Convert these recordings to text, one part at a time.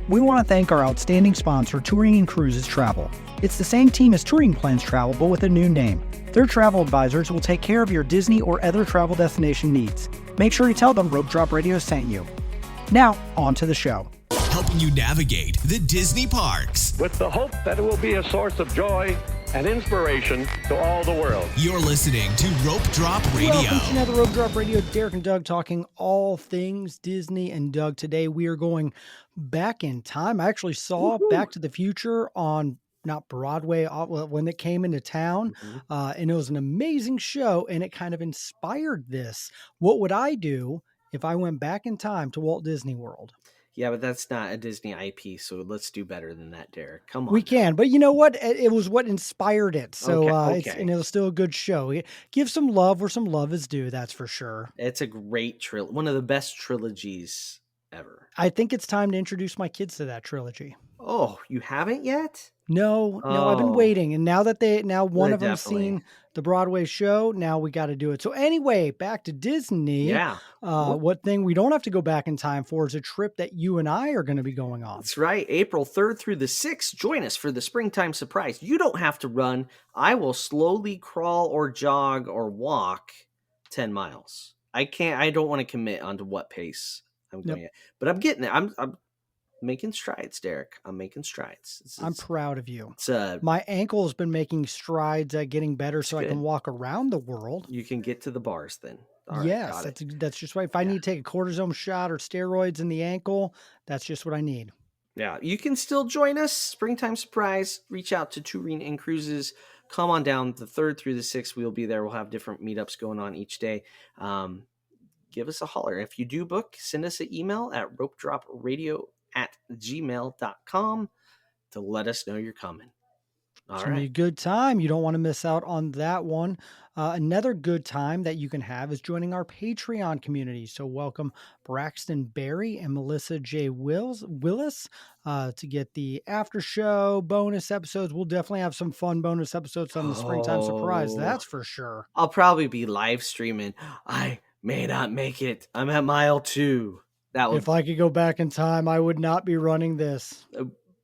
We want to thank our outstanding sponsor, Touring & Cruises Travel. It's the same team as Touring Plans Travel, but with a new name. Their travel advisors will take care of your Disney or other travel destination needs. Make sure you tell them Rope Drop Radio sent you. Now, on to the show. Helping you navigate the Disney parks. With the hope that it will be a source of joy and inspiration to all the world. You're listening to Rope Drop Radio. Welcome to another Rope Drop Radio. Derek and Doug talking all things Disney. And Doug, today we are going back in time. I actually saw Back to the Future on not Broadway when it came into town. And it was an amazing show, and it kind of inspired this. What would I do if I went back in time to Walt Disney World? Yeah, but that's not a Disney IP, so let's do better than that, Derek. Come on. We can, but you know what? It was what inspired it. So, Okay. and it was still a good show. Give some love where some love is due, that's for sure. It's a great trilogy, one of the best trilogies ever. I think it's time to introduce my kids to that trilogy. Oh, you haven't yet? No, I've been waiting. And now that one of them's definitely seen the Broadway show, now we got to do it. So anyway, back to Disney. Yeah. What thing we don't have to go back in time for is a trip that you and I are going to be going on. That's right. April 3rd through the 6th. Join us for the springtime surprise. You don't have to run. I will slowly crawl or jog or walk 10 miles. I don't want to commit onto what pace I'm going at, but I'm getting there. I'm making strides, Derek. I'm making strides. I'm proud of you. It's my ankle has been making strides at getting better so I can walk around the world. You can get to the bars then. All right, yes, that's just right. If I need to take a cortisone shot or steroids in the ankle, that's just what I need. Yeah, you can still join us. Springtime surprise. Reach out to Touring & Cruises. Come on down the 3rd through the 6th. We'll be there. We'll have different meetups going on each day. Give us a holler. If you do book, send us an email at ropedropradio@gmail.com to let us know you're coming. It's going to be a good time. You don't want to miss out on that one. Another good time that you can have is joining our Patreon community. So welcome Braxton Berry and Melissa J. Willis to get the after show bonus episodes. We'll definitely have some fun bonus episodes on the springtime surprise. That's for sure. I'll probably be live streaming. I may not make it. I'm at mile 2. If I could go back in time, I would not be running this.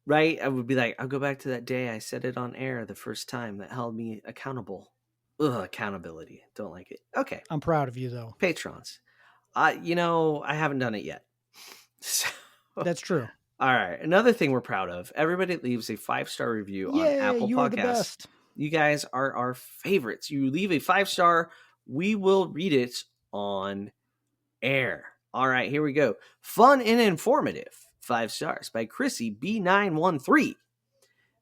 Right? I would be like, I'll go back to that day I said it on air the first time that held me accountable. Accountability. Don't like it. Okay. I'm proud of you, though. Patrons. I haven't done it yet. So, that's true. All right. Another thing we're proud of. Everybody leaves a 5-star review on Apple you Podcasts. Are the best. You guys are our favorites. You leave a 5-star, we will read it on air. All right, here we go. Fun and informative. 5 stars by Chrissy B913.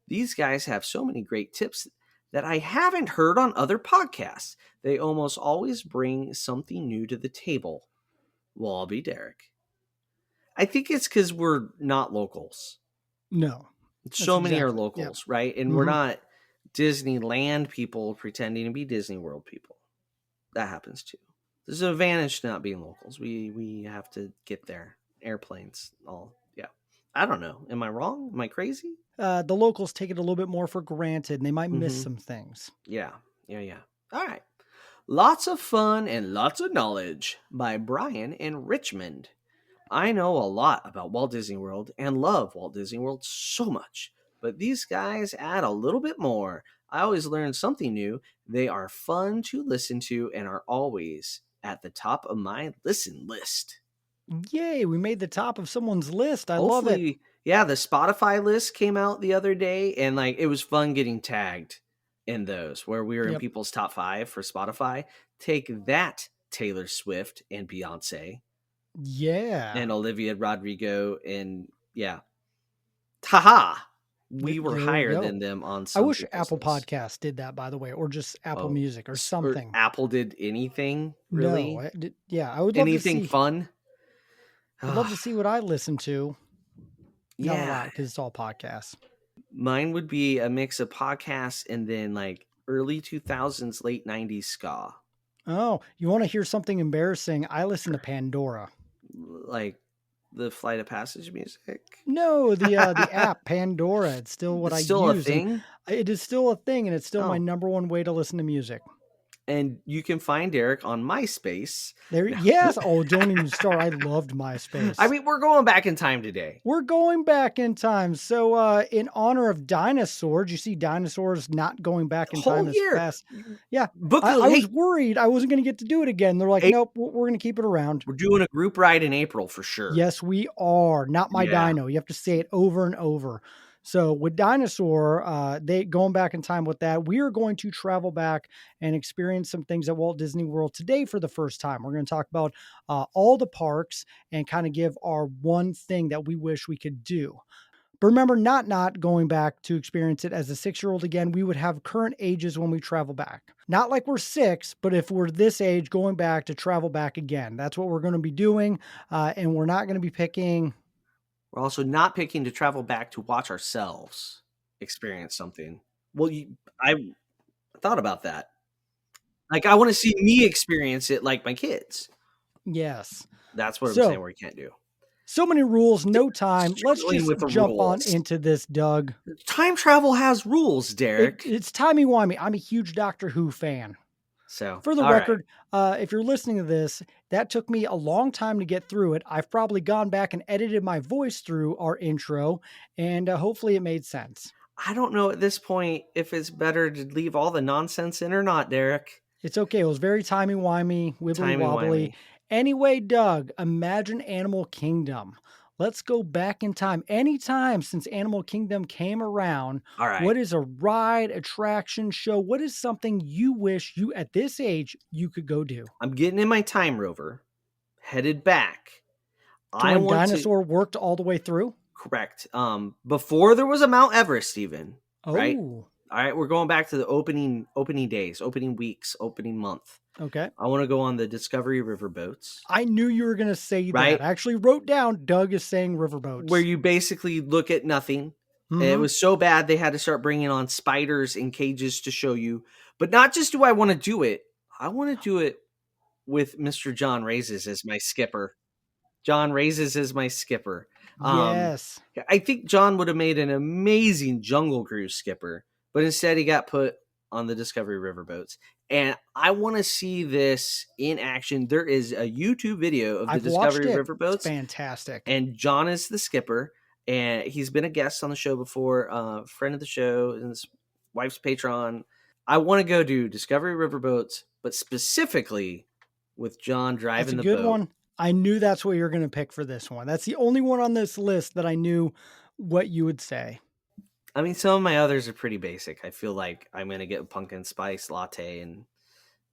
These guys have so many great tips that I haven't heard on other podcasts. They almost always bring something new to the table. Well, I'll be Derek. I think it's because we're not locals. No. So many are locals, right? And we're not Disneyland people pretending to be Disney World people. That happens too. There's an advantage to not being locals. We have to get there. Airplanes, all. Yeah. I don't know. Am I wrong? Am I crazy? The locals take it a little bit more for granted, and they might miss some things. Yeah. All right. Lots of fun and lots of knowledge by Brian in Richmond. I know a lot about Walt Disney World and love Walt Disney World so much, but these guys add a little bit more. I always learn something new. They are fun to listen to and are always at the top of my listen list. Yay, we made the top of someone's list. I love it. Yeah, the Spotify list came out the other day, and it was fun getting tagged in those where we were in people's top 5 for Spotify. Take that, Taylor Swift and Beyonce. Yeah. And Olivia Rodrigo, and Taha. We were higher than them on some. I wish Apple Podcasts did that, by the way, or just Apple Music or something. Or Apple did anything, really? No, I would love anything to see, fun. I'd love to see what I listen to. Not a Yeah, lot, because it's all podcasts. mine would be a mix of podcasts and then early 2000s, late 90s ska. Oh, you want to hear something embarrassing? I listen to Pandora. Like the Flight of Passage music. No, the app Pandora. It's still what It's I still use. a thing. It is still a thing, and it's still my number one way to listen to music. And you can find Derek on MySpace. There, No. yes. Oh, don't even start. I loved MySpace. I mean, we're going back in time today. We're going back in time. So, in honor of dinosaurs, you see dinosaurs not going back in Whole time as year. fast. Yeah. Book I was hey, worried I wasn't going to get to do it again. They're like, nope, we're going to keep it around. we're doing a group ride in April for sure. Yes, we are. Not my Yeah. dino. You have to say it over and over. So with dinosaur, they going back in time with that, we are going to travel back and experience some things at Walt Disney World today for the first time. We're going to talk about all the parks and kind of give our one thing that we wish we could do. But remember, not going back to experience it as a 6-year-old again. We would have current ages when we travel back. Not like we're 6, but if we're this age, going back to travel back again. That's what we're going to be doing. And we're not going to be picking. We're also not picking to travel back to watch ourselves experience something. Well, I thought about that. Like, I want to see me experience it like my kids. Yes. That's what I'm saying we can't do. So many rules, no time. Let's Struggling just with the jump on rules. into this, Doug. Time travel has rules, Derek. It's timey-wimey. I'm a huge Doctor Who fan. So, For the all right. record, if you're listening to this, that took me a long time to get through it. I've probably gone back and edited my voice through our intro, and hopefully it made sense. I don't know at this point if it's better to leave all the nonsense in or not, Derek. It's okay. It was very timey-wimey, wibbly-wobbly. Timey-wimey. Anyway, Doug, imagine Animal Kingdom. Let's go back in time. Anytime since Animal Kingdom came around, All right. what is a ride, attraction, show? What is something you wish you, at this age, you could go do? I'm getting in my time rover, headed back. To when Dinosaur worked all the way through? Correct. Before there was a Mount Everest even. Oh. Right? All right, we're going back to the opening days, opening weeks, opening month. Okay. I want to go on the Discovery River boats. I knew you were going to say right? that. I actually wrote down Doug is saying riverboats. Where you basically look at nothing. Mm-hmm. It was so bad they had to start bringing on spiders in cages to show you. But not just do I want to do it, I want to do it with Mr. John Raises as my skipper. John Raises as my skipper. Yes. I think John would have made an amazing Jungle Cruise skipper, but instead he got put on the Discovery Riverboats. And I want to see this in action. There is a YouTube video of the Discovery Riverboats. It's fantastic. And John is the skipper, and he's been a guest on the show before, friend of the show, and his wife's patron. I want to go do Discovery Riverboats, but specifically with John driving the boat. That's a good one. I knew that's what you were going to pick for this one. That's the only one on this list that I knew what you would say. I mean, some of my others are pretty basic. I feel like I'm going to get a pumpkin spice latte and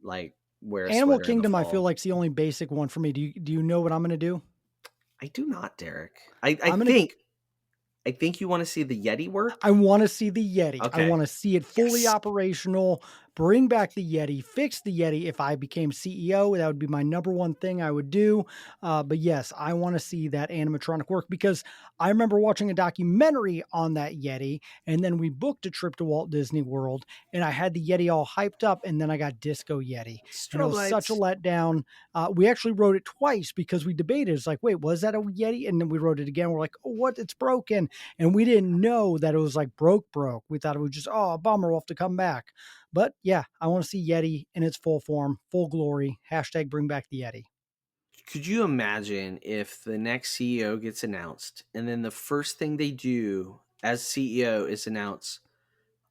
like wear a Animal sweater Kingdom, in the I fall. feel like it's the only basic one for me. Do you know what I'm going to do? I do not, Derek. I think you want to see the Yeti work. I want to see the Yeti. Okay. I want to see it fully operational. Bring back the Yeti, fix the Yeti. If I became CEO, that would be my number one thing I would do. But yes, I want to see that animatronic work because I remember watching a documentary on that Yeti, and then we booked a trip to Walt Disney World, and I had the Yeti all hyped up, and then I got Disco Yeti. And it was such a letdown. We actually wrote it twice because we debated. It's like, wait, was that a Yeti? And then we wrote it again. We're like, oh, what? It's broken. And we didn't know that it was like broke. We thought it was just, oh, a bummer, we'll have to come back. But yeah, I want to see Yeti in its full form, full glory. # bring back the Yeti. Could you imagine if the next CEO gets announced and then the first thing they do as CEO is announce,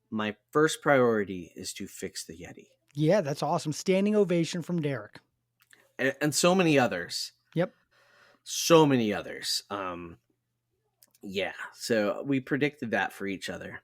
my first priority is to fix the Yeti? Yeah, that's awesome. Standing ovation from Derek. And so many others. Yep. So many others. Yeah, so we predicted that for each other.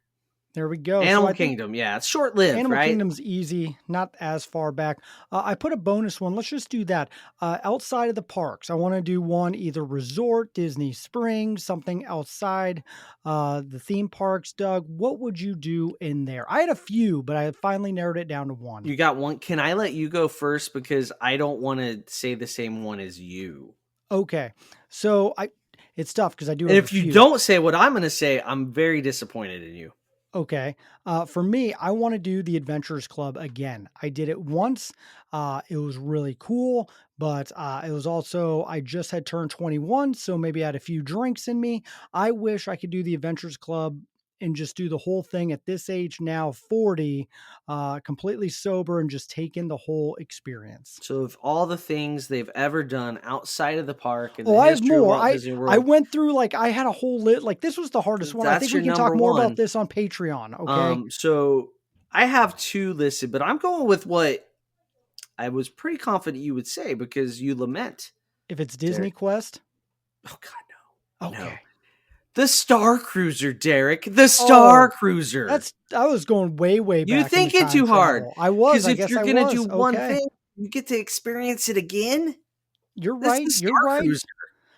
There we go. Animal Kingdom, yeah, it's short-lived, Animal right? Kingdom's easy, not as far back. I put a bonus one. Let's just do that. Outside of the parks, I want to do one either resort, Disney Springs, something outside the theme parks. Doug, what would you do in there? I had a few, but I finally narrowed it down to one. You got one. Can I let you go first because I don't want to say the same one as you? Okay, so it's tough because I do. And if you don't say what I'm going to say, I'm very disappointed in you. Okay. For me, I want to do the Adventurers Club again. I did it once. It was really cool, but it was also, I just had turned 21, so maybe I had a few drinks in me. I wish I could do the Adventurers Club and just do the whole thing at this age now, 40, completely sober and just take in the whole experience. So of all the things they've ever done outside of the park in the Oh, I have history of more. Walt Disney I World, went through like I had a whole lit like this was the hardest one. I that's think your we can talk number more about one. this on Patreon. Okay. So I have 2 listed, but I'm going with what I was pretty confident you would say because you lament. If it's Disney Derek. Quest. Oh God, no. Okay. No. The Star Cruiser, Derek. The Star Cruiser. I was going way, way back. You in the thinking time too hard. travel. I was. Because I if guess you're I gonna do was. one Okay. thing, you get to experience it again. You're That's right. the You're Star right. Cruiser.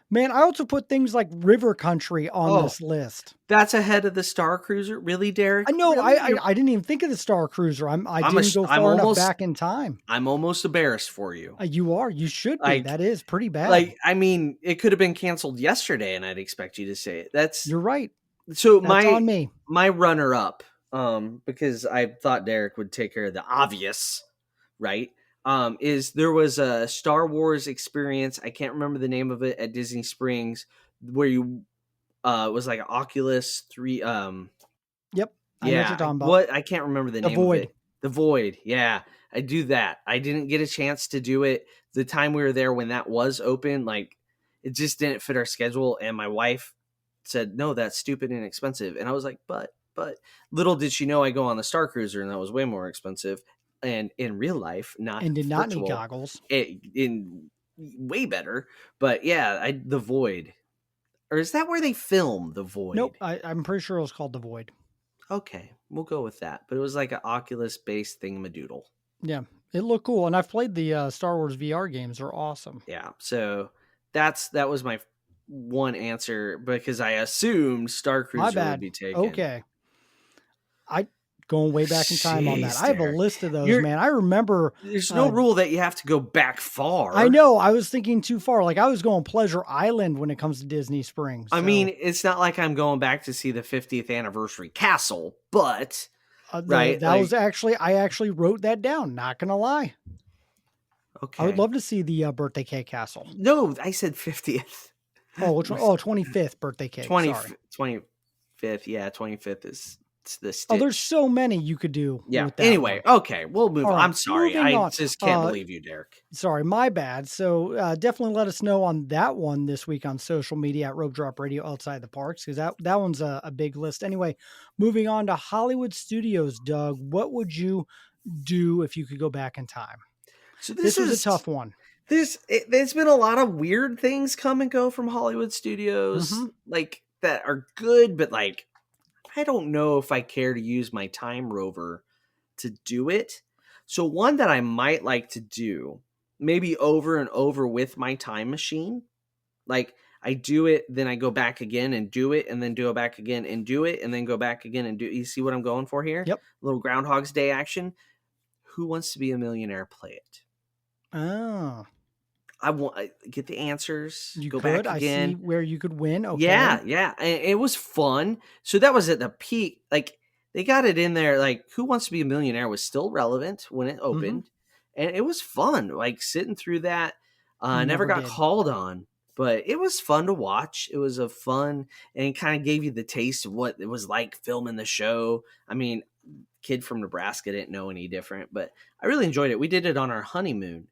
Man, I also put things like River Country on Oh, this list. that's ahead of the Star Cruiser, really, Derek? I know. Really? I didn't even think of the Star Cruiser. I didn't go I'm far enough almost back in time. I'm almost embarrassed for you. You are. You should be. Like, That is pretty bad. I mean, it could have been canceled yesterday, and I'd expect you to say it. That's You're right. so That's on me. my runner up, because I thought Derek would take care of the obvious, right? Is there was a Star Wars experience, I can't remember the name of it, at Disney Springs, where you it was like an Oculus 3 Yep. I know what yeah, you're talking about. what I can't remember the The name of Void. it. The Void. Yeah. I do that. I didn't get a chance to do it the time we were there when that was open. Like, it just didn't fit our schedule, and my wife said, "No, that's stupid and expensive." And I was like, but little did she know I go on the Star Cruiser, and that was way more expensive. And in real life, not And did not need virtual, goggles. in way better. But yeah, the Void. Or is that where they film The Void? Nope. I'm pretty sure it was called The Void. Okay, we'll go with that. But it was like an Oculus-based thingamadoodle. Yeah. It looked cool. And I've played the Star Wars VR games. They're awesome. Yeah, so that was my one answer because I assumed Star My Cruiser bad. would be taken. Okay. Going way back in time on that. Jeez, I have a Derek. list of those, man. I remember. There's no rule that you have to go back far. I know. I was thinking too far. Like I was going Pleasure Island when it comes to Disney Springs. I so, mean, it's not like I'm going back to see the 50th anniversary castle, but right, that was actually I actually wrote that down. Not gonna lie. okay. I would love to see the birthday cake castle. No, I said 50th. Oh, which one? Oh, 25th birthday cake. 20, Sorry. 25th. Yeah, 25th is the Stitch. Oh, there's so many you could do. Yeah. With that Anyway, one. okay, we'll move All on. right, I'm sorry. moving I on. just can't believe you, Derek. Sorry, my bad. So definitely let us know on that one this week on social media at Rope Drop Radio Outside the Parks, because that one's a big list. Anyway, moving on to Hollywood Studios, Doug, what would you do if you could go back in time? So This was a tough one. There's been a lot of weird things come and go from Hollywood Studios, like that are good, but like I don't know if I care to use my time rover to do it. So one that I might like to do, maybe over and over with my time machine, like I do it, then I go back again and do it, and then do it back again and do it, and then go back again and do it. You see what I'm going for here? Yep. A little Groundhog's Day action. Who Wants to Be a Millionaire? Play it. Oh. I want get the answers. You go could. back again. I see where you could win. Okay. Yeah. And it was fun. So that was at the peak. Like they got it in there. Like Who Wants to Be a Millionaire was still relevant when it opened, and it was fun. Like sitting through that. Never got did. called on, but it was fun to watch. It was a fun and kind of gave you the taste of what it was like filming the show. I mean, kid from Nebraska didn't know any different, but I really enjoyed it. We did it on our honeymoon.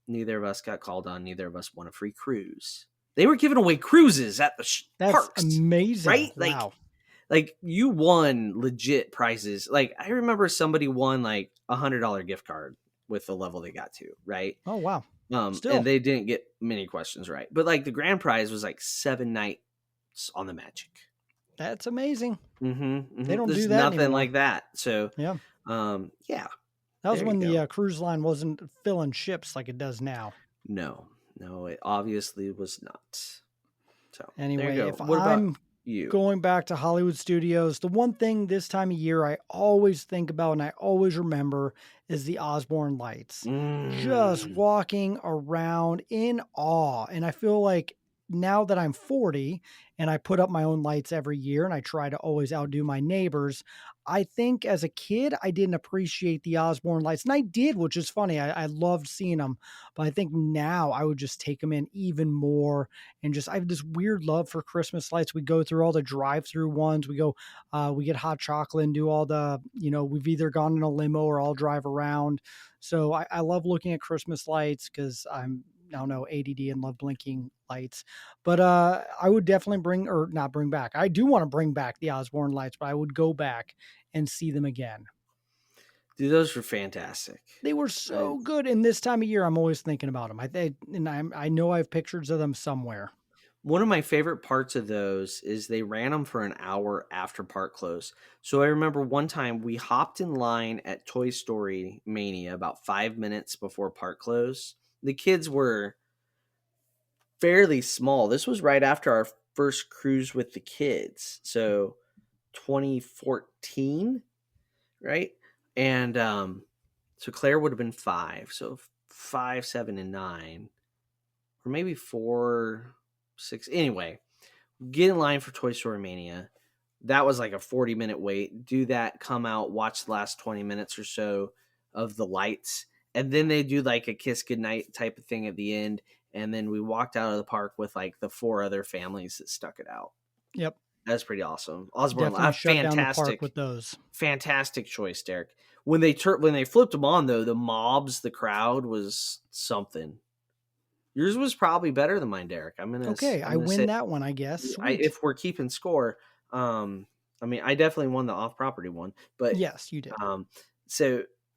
Neither of us got called on. Neither of us won a free cruise. They were giving away cruises at the That's parks. amazing. Right? Wow. Like you won legit prizes. Like I remember somebody won like $100 gift card with the level they got to, right? Oh, wow. And they didn't get many questions right. But like the grand prize was like 7 nights on the Magic. That's amazing. Mm-hmm. They don't There's do that nothing anymore. like that. So Yeah. yeah. That was There when you the go. cruise line wasn't filling ships like it does now. No, it obviously was not. So there you Anyway, go. if What I'm about you? going back to Hollywood Studios, the one thing this time of year I always think about and I always remember is the Osborne lights. Just walking around in awe. And I feel like now that I'm 40 and I put up my own lights every year and I try to always outdo my neighbors, I think as a kid, I didn't appreciate the Osborne lights. And I did, which is funny. I loved seeing them. But I think now I would just take them in even more. And just, I have this weird love for Christmas lights. We go through all the drive through ones. We get hot chocolate and do all the, we've either gone in a limo or I'll drive around. So I love looking at Christmas lights because I don't know, ADD and love blinking lights. But I would definitely not bring back. I do want to bring back the Osborne lights, but I would go back and see them again. Dude, those were fantastic. They were so good. And this time of year, I'm always thinking about them. I know I have pictures of them somewhere. One of my favorite parts of those is they ran them for an hour after park close. So I remember one time we hopped in line at Toy Story Mania about 5 minutes before park close. The kids were fairly small. This was right after our first cruise with the kids. So 2014, right? And so Claire would have been 5. So 5, 7, and 9. Or maybe 4, 6. Anyway, get in line for Toy Story Mania. That was like a 40-minute wait. Do that, come out, watch the last 20 minutes or so of the lights. And then they do like a kiss goodnight type of thing at the end. And then we walked out of the park with like the 4 other families that stuck it out. Yep. That's pretty awesome. Osborne, Definitely shut down the park fantastic with those. Fantastic choice, Derek. When they flipped them on, though, the crowd was something. Yours was probably better than mine, Derek. I win that one, I guess. If we're keeping score, I definitely won the off-property one, but yes, you did.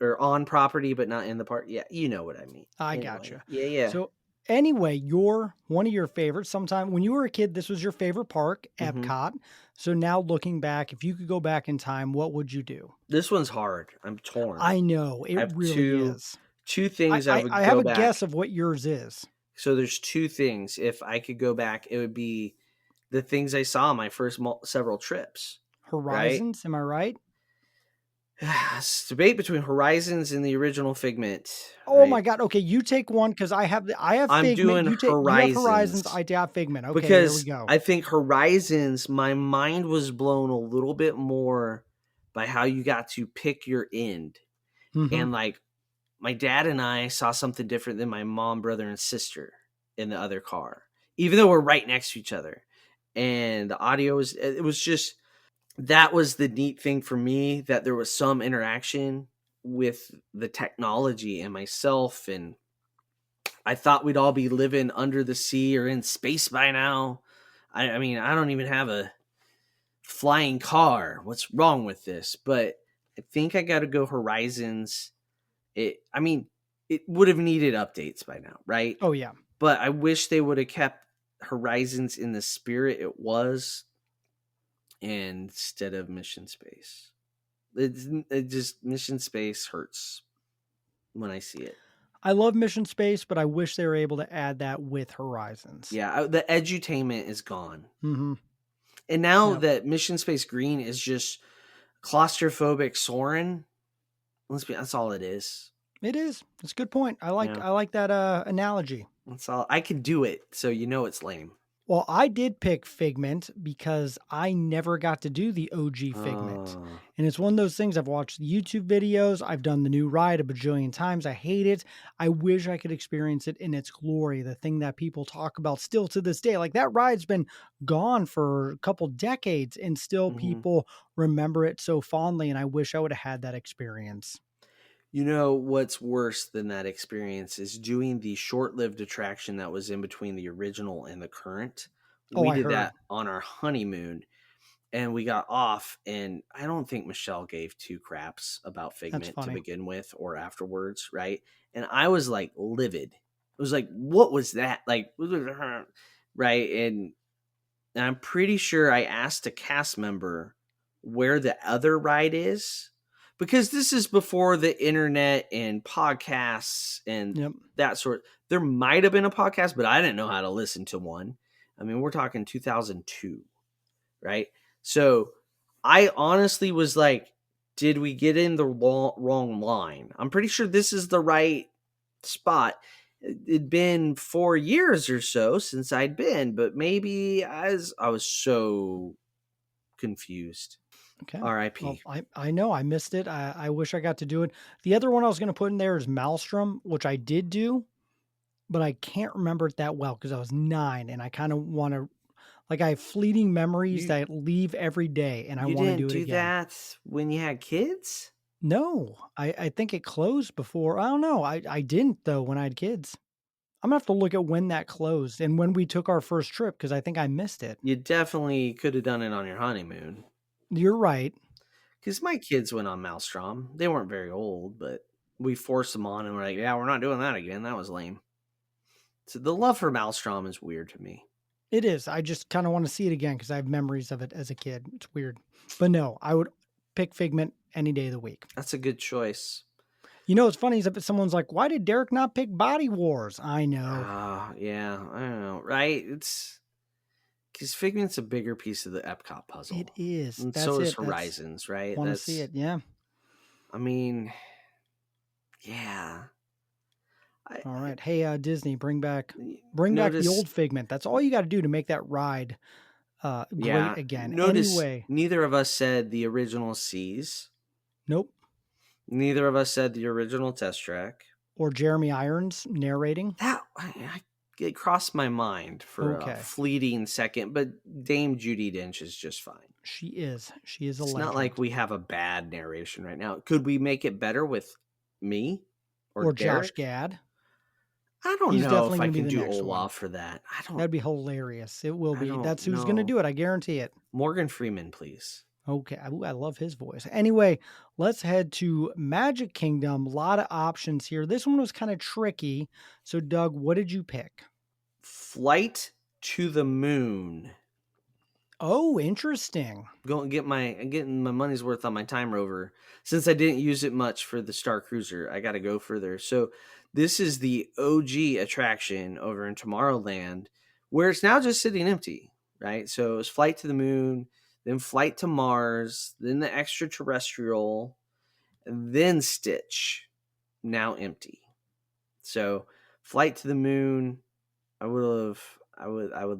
Or on property, but not in the park. Yeah, you know what I mean. I gotcha. Yeah. So anyway, one of your favorites. Sometime when you were a kid, this was your favorite park, Epcot. Mm-hmm. So now looking back, if you could go back in time, what would you do? This one's hard. I'm torn. I know it really is. Two things I have a guess of what yours is. So there's 2 things. If I could go back, it would be the things I saw on my first several trips. Horizons, right? Am I right? It's debate between Horizons and the original Figment. Oh my God! Okay, you take one because I have I'm Figment. Doing you Horizons. You have Horizons. I have Figment. Okay, because there we go. I think Horizons, my mind was blown a little bit more by how you got to pick your end, and like my dad and I saw something different than my mom, brother, and sister in the other car, even though we're right next to each other, and the audio was just. That was the neat thing for me, that there was some interaction with the technology and myself. And I thought we'd all be living under the sea or in space by now. I mean, I don't even have a flying car. What's wrong with this? But I think I got to go Horizons. It would have needed updates by now, right? Oh, yeah. But I wish they would have kept Horizons in the spirit it was, instead of Mission Space. It just Mission Space hurts when I see it. I love Mission Space, but I wish they were able to add that with Horizons. Yeah, the edutainment is gone. Mm-hmm. And now that Mission Space Green is just claustrophobic Soren, that's all it is. It is. It's a good point. I like that analogy. That's all. I can do it, so it's lame. Well, I did pick Figment because I never got to do the OG Figment. And it's one of those things, I've watched the YouTube videos. I've done the new ride a bajillion times. I hate it. I wish I could experience it in its glory, the thing that people talk about still to this day. Like, that ride's been gone for a couple decades and still people remember it so fondly. And I wish I would have had that experience. You know what's worse than that experience is doing the short-lived attraction that was in between the original and the current. We did that on our honeymoon, and we got off, and I don't think Michelle gave 2 craps about Figment to begin with or afterwards, right? And I was like livid. It was like, what was that? Like, right? And I'm pretty sure I asked a cast member where the other ride is. Because this is before the internet and podcasts and that sort. There might have been a podcast, but I didn't know how to listen to one. I mean, we're talking 2002, right? So I honestly was like, did we get in the wrong line? I'm pretty sure this is the right spot. it'd been 4 years or so since I'd been, but maybe I was so confused. Okay. Well, R.I.P. I know I missed it. I wish I got to do it. The other one I was going to put in there is Maelstrom, which I did do, but I can't remember it that well because I was 9 and I kind of want to, like, I have fleeting memories You that leave every day and I you want to didn't do it do again. that when you had kids? No, I think it closed before. I don't know. I didn't though when I had kids. I'm gonna have to look at when that closed and when we took our first trip because I think I missed it. You definitely could have done it on your honeymoon. You're right. Because my kids went on Maelstrom. They weren't very old, but we forced them on and we're like, yeah, we're not doing that again. That was lame. So the love for Maelstrom is weird to me. It is. I just kind of want to see it again because I have memories of it as a kid. It's weird. But no, I would pick Figment any day of the week. That's a good choice. You know, what's funny is if someone's like, why did Derek not pick Body Wars? I know. Yeah, I don't know, right? It's because Figment's a bigger piece of the Epcot puzzle. It is. And That's so is it. That's Horizons, right? want to see it. Yeah. I mean, yeah. All right. Hey, Disney, bring back the Notice, old Figment. That's all you got to do to make that ride yeah. great again. Notice Anyway, neither of us said the original Seas. nope. Neither of us said the original Test Track. Or Jeremy Irons narrating. It crossed my mind for a Okay. fleeting second, but Dame Judi Dench is just fine. She is. She is a It's legend. not like we have a bad narration right now. Could we make it better with me or Derek? Josh Gad. I don't He's know if definitely I gonna be can the do next Olaf one. for that. That'd be hilarious. It will I be. don't That's who's going to know. do it. I guarantee it. Morgan Freeman, please. Okay. Ooh, I love his voice. Anyway, let's head to Magic Kingdom. A lot of options here. This one was kind of tricky. So, Doug, what did you pick? Flight to the Moon. Oh, interesting. Getting my money's worth on my Time Rover. Since I didn't use it much for the Star Cruiser, I got to go further. So this is the OG attraction over in Tomorrowland, where it's now just sitting empty, right? So it was Flight to the Moon, then Flight to Mars, then the Extraterrestrial, and then Stitch, now empty. So Flight to the Moon, I would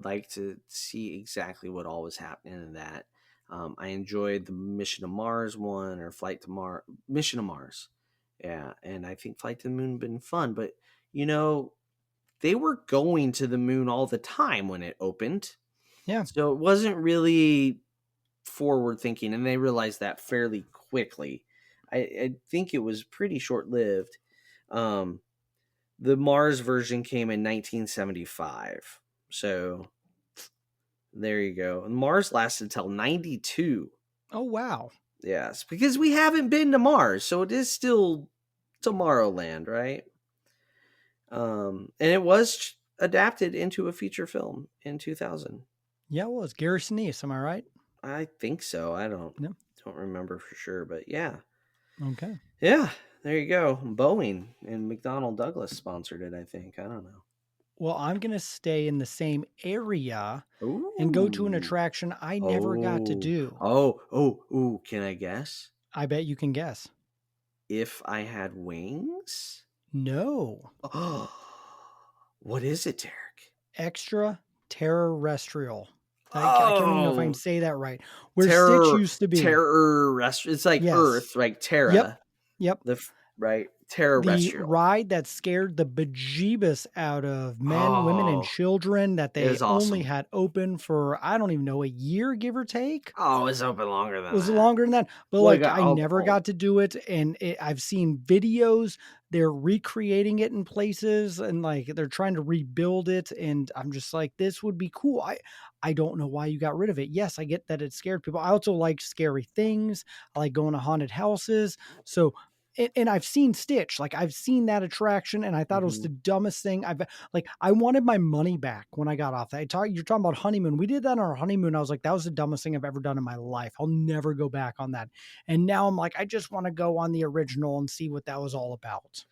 like to see exactly what all was happening in that. I enjoyed the Mission to Mars one or Mission to Mars. Yeah, and I think Flight to the Moon been fun, but they were going to the moon all the time when it opened. Yeah. So it wasn't really forward thinking, and they realized that fairly quickly. I think it was pretty short lived. The Mars version came in 1975. So there you go. And Mars lasted until 92. Oh, wow. Yes, because we haven't been to Mars, so it is still Tomorrowland, right? And it was adapted into a feature film in 2000. Yeah, it was Gary Sinise. Am I right? I think so. I don't No. remember for sure, but yeah. Okay. Yeah, there you go. Boeing and McDonnell Douglas sponsored it, I think. I don't know. Well, I'm going to stay in the same area and go to an attraction I never got to do. Oh, can I guess? I bet you can guess. If I Had Wings? No. Oh, what is it, Derek? Extraterrestrial. I can't even know if I can say that right. Where Stitch used to be. Terrestrial. It's like Earth, like Terra. Yep. Right. Terrestrial. The ride that scared the bejeebus out of men, women, and children that they only had open for, I don't even know, a year, give or take. Oh, it was open longer than that. It was longer than that. But I never got to do it. And I've seen videos. They're recreating it in places and they're trying to rebuild it. And I'm just like, this would be cool. I don't know why you got rid of it. Yes, I get that it scared people. I also like scary things. I like going to haunted houses. So, and I've seen Stitch, I've seen that attraction and I thought it was the dumbest thing I wanted my money back when I got off that. You're talking about honeymoon. We did that on our honeymoon. I was like, that was the dumbest thing I've ever done in my life. I'll never go back on that. And now I'm like, I just want to go on the original and see what that was all about.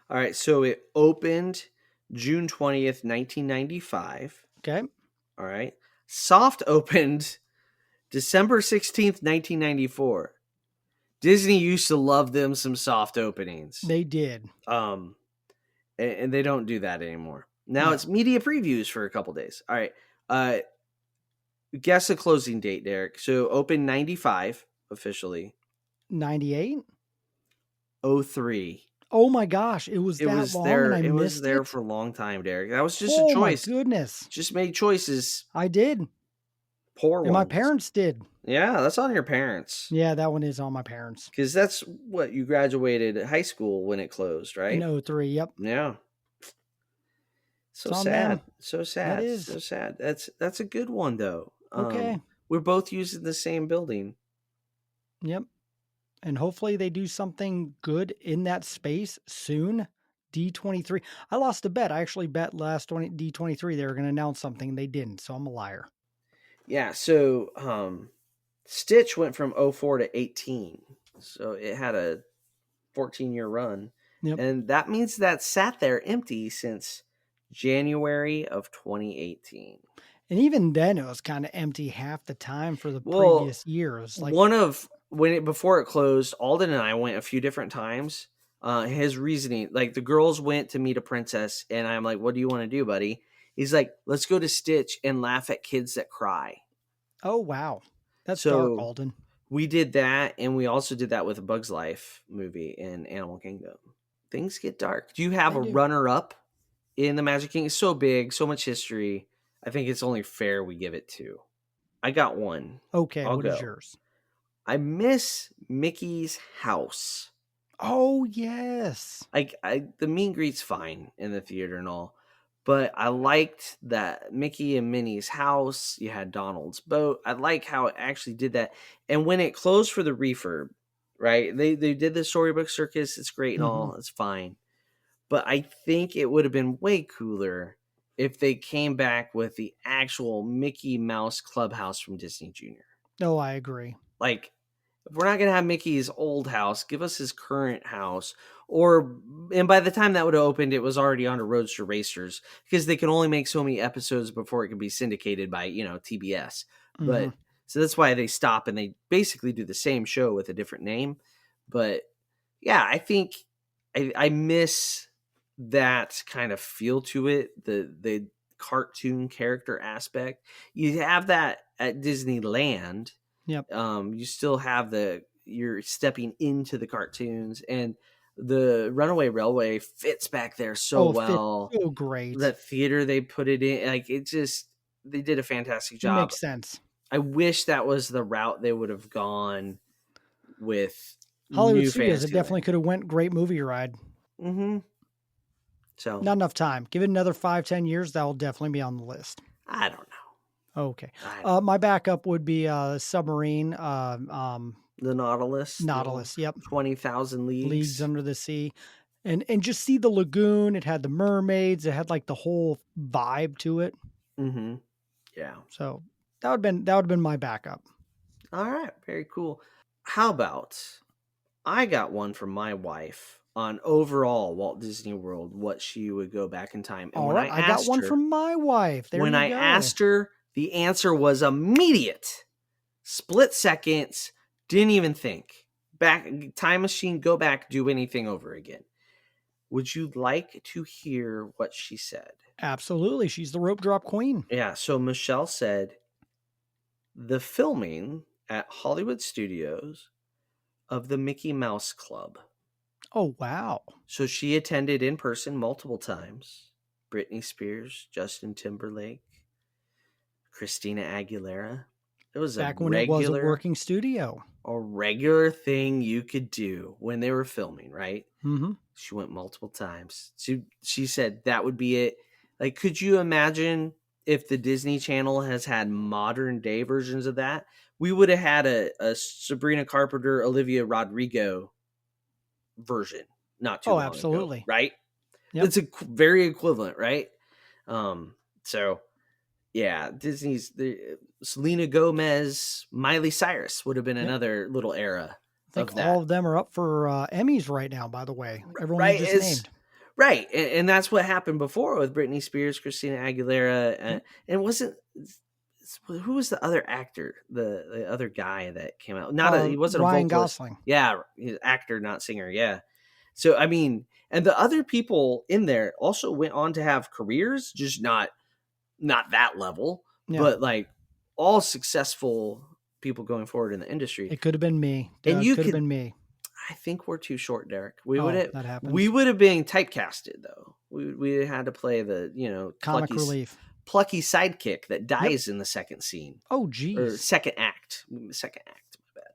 All right. So it opened June 20th, 1995. Okay. All right. Soft opened December 16th, 1994. Disney used to love them some soft openings. They did. and they don't do that anymore. Now No. it's media previews for a couple days. All right. Guess a closing date, Derek. So open 95 officially. 98? 03. Oh my gosh, it was It that was long and there. I It was missed there it? for a long time, Derek. That was just a Oh my choice. goodness. Just made choices. I did. Poor And my ones. parents did. Yeah, that's on your parents. Yeah, that one is on my parents. Because that's what you graduated high school when it closed, right? In 03, yep. Yeah. So It's on sad. them. So sad. It is. So sad. That's a good one though. Okay. We're both using the same building. Yep. And hopefully they do something good in that space soon. D23. I lost a bet. I actually bet last D23 they were going to announce something and they didn't. So I'm a liar. Yeah, so Stitch went from 04 to 18. So it had a 14-year run. Yep. And that means that sat there empty since January of 2018. And even then it was kind of empty half the time for the previous years. Like before it closed, Alden and I went a few different times. His reasoning, like the girls went to meet a princess, and I'm like, "What do you want to do, buddy?" He's like, "Let's go to Stitch and laugh at kids that cry." oh wow. That's So dark, Alden. we did that, and we also did that with a Bug's Life movie in Animal Kingdom. Things get dark. Do you have They a do. runner-up in the Magic Kingdom? It's so big, so much history. I think it's only fair we give it to. I got one. Okay, I'll what is go. yours? I miss Mickey's house. Oh yes. Like the meet and greet's fine in the theater and all, but I liked that Mickey and Minnie's house. You had Donald's boat. I like how it actually did that. And when it closed for the refurb, right? They did the Storybook Circus. It's great and all. It's fine, but I think it would have been way cooler if they came back with the actual Mickey Mouse Clubhouse from Disney Junior. No, I agree. Like, if we're not going to have Mickey's old house, give us his current house. And by the time that would have opened, it was already on to Roadster Racers because they can only make so many episodes before it can be syndicated by, TBS. But so that's why they stop and they basically do the same show with a different name. But yeah, I think I miss that kind of feel to it, the cartoon character aspect. You have that at Disneyland. Yep. You still have you're stepping into the cartoons, and the Runaway Railway fits back there so well. So great. That theater they put it in, like they did a fantastic job. It makes sense. I wish that was the route they would have gone with Hollywood new Studios. It Fantasyland. definitely could have went great movie ride. Mm-hmm. So Not enough time. Give it another 5-10 years. That will definitely be on the list. I don't know. Okay. My backup would be submarine. The Nautilus. Nautilus. Yep. 20,000 Leagues. Leagues Under the Sea. And just see the lagoon. It had the mermaids. It had like the whole vibe to it. Mm-hmm. Yeah. So that would have been my backup. All right. Very cool. How about I got one from my wife on overall Walt Disney World, what she would go back in time. And All when right. I got one from my wife. There when you I go. asked her, the answer was immediate. Split seconds. Didn't even think. Back, time machine, go back, do anything over again. Would you like to hear what she said? Absolutely. She's the rope drop queen. Yeah. So Michelle said the filming at Hollywood Studios of the Mickey Mouse Club. Oh, wow. So she attended in person multiple times. Britney Spears, Justin Timberlake, Christina Aguilera. It was back when it was a working studio. A regular thing you could do when they were filming, right? Mm-hmm. She went multiple times. She said that would be it. Like, could you imagine if the Disney Channel has had modern day versions of that? We would have had a Sabrina Carpenter, Olivia Rodrigo version not too long absolutely ago, right? Yep. It's very equivalent, right? So yeah, Disney's Selena Gomez, Miley Cyrus would have been another little era. I think all of them are up for Emmys right now, by the way. Everyone right, you just named. Right, and that's what happened before with Britney Spears, Christina Aguilera, and it wasn't. Who was the other actor? The other guy that came out? He wasn't Ryan a vocalist. Gosling. Yeah, he's actor, not singer. Yeah. So, I mean, and the other people in there also went on to have careers, just not that level, Yeah. but like all successful people going forward in the industry. It could have been me. And Doug, you could have could, been me. I think we're too short, Derek. Oh, that We happens. would have been typecasted though. We had to play the, Comic relief. plucky sidekick that dies in the second scene. Oh, Or geez. second act. Second act, my bad.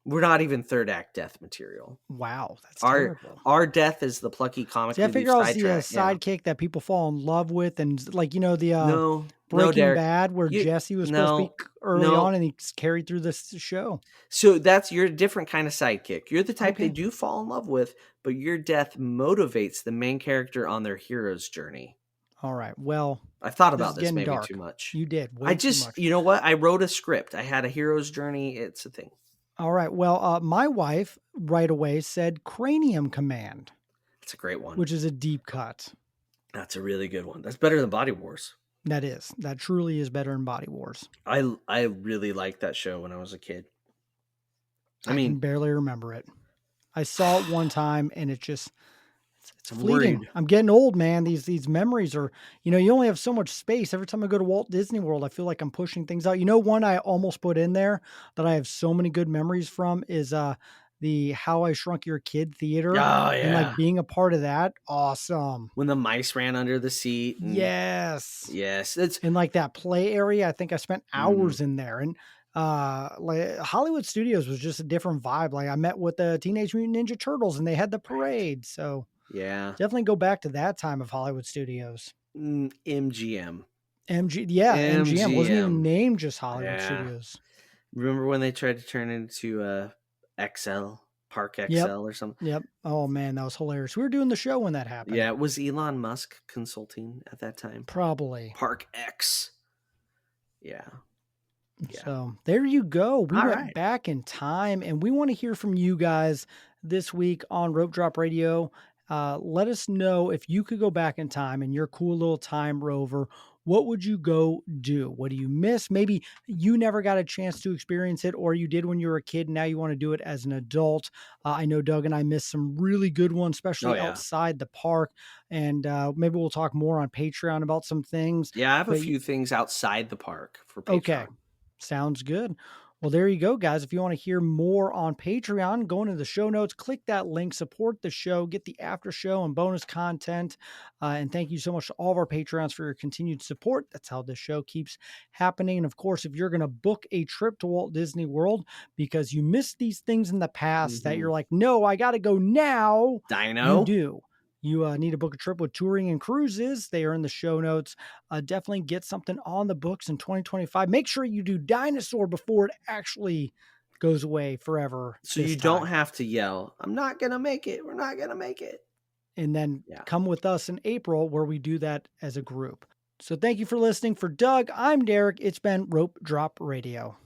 We're not even third act death material. Wow, that's Our terrible. our death is the plucky comic See, I relief figure I was the sidetrack. Yeah. sidekick that people fall in love with, and like the No, Breaking Derek. Bad, where Jesse was supposed to be early no. on, and he's carried through this show. So you're a different kind of sidekick. You're the type they Okay. do fall in love with, but your death motivates the main character on their hero's journey. All right. Well, I thought this about is this getting maybe dark. too much. You did. I Way too just, much. you know what? I wrote a script. I had a hero's journey. It's a thing. All right. Well, my wife right away said Cranium Command, It's a great one. which is a deep cut. That's a really good one. That's better than Body Wars. That is. That truly is better than Body Wars. I really liked that show when I was a kid. I can mean, barely remember it. I saw it one time, and it's I'm fleeting. worried. I'm getting old, man. These memories are, you only have so much space. Every time I go to Walt Disney World, I feel like I'm pushing things out. One I almost put in there that I have so many good memories from is the How I Shrunk Your Kid theater. Oh, And like yeah. being a part of that. Awesome. When the mice ran under the seat. Yes. Yes. It's In like that play area, I think I spent hours in there. And like Hollywood Studios was just a different vibe. Like I met with the Teenage Mutant Ninja Turtles, and they had the parade. So yeah. definitely go back to that time of Hollywood Studios. MGM. MGM wasn't even named just Hollywood Yeah. Studios. Remember when they tried to turn it into XL, Park XL Yep. or something? Yep. Oh man, that was hilarious. We were doing the show when that happened. Yeah, was Elon Musk consulting at that time? Probably. Park X. Yeah. So there you go. We All went right. back in time, and we want to hear from you guys this week on Rope Drop Radio. Let us know if you could go back in time and you're a cool little time rover. What would you go do? What do you miss? Maybe you never got a chance to experience it, or you did when you were a kid, and now you want to do it as an adult. I know Doug and I missed some really good ones, especially outside the park. And maybe we'll talk more on Patreon about some things. Yeah, I have a few things outside the park for Patreon. Okay. Sounds good. Well, there you go, guys. If you want to hear more on Patreon, go into the show notes, click that link, support the show, get the after show and bonus content. And thank you so much to all of our Patreons for your continued support. That's how this show keeps happening. And of course, if you're going to book a trip to Walt Disney World because you missed these things in the past that you're like, no, I got to go now. Dino. You do. You need to book a trip with Touring and Cruises. They are in the show notes. Definitely get something on the books in 2025. Make sure you do Dinosaur before it actually goes away forever. So you don't have to yell, I'm not going to make it. We're not going to make it. And then come with us in April where we do that as a group. So thank you for listening. For Doug, I'm Derek. It's been Rope Drop Radio.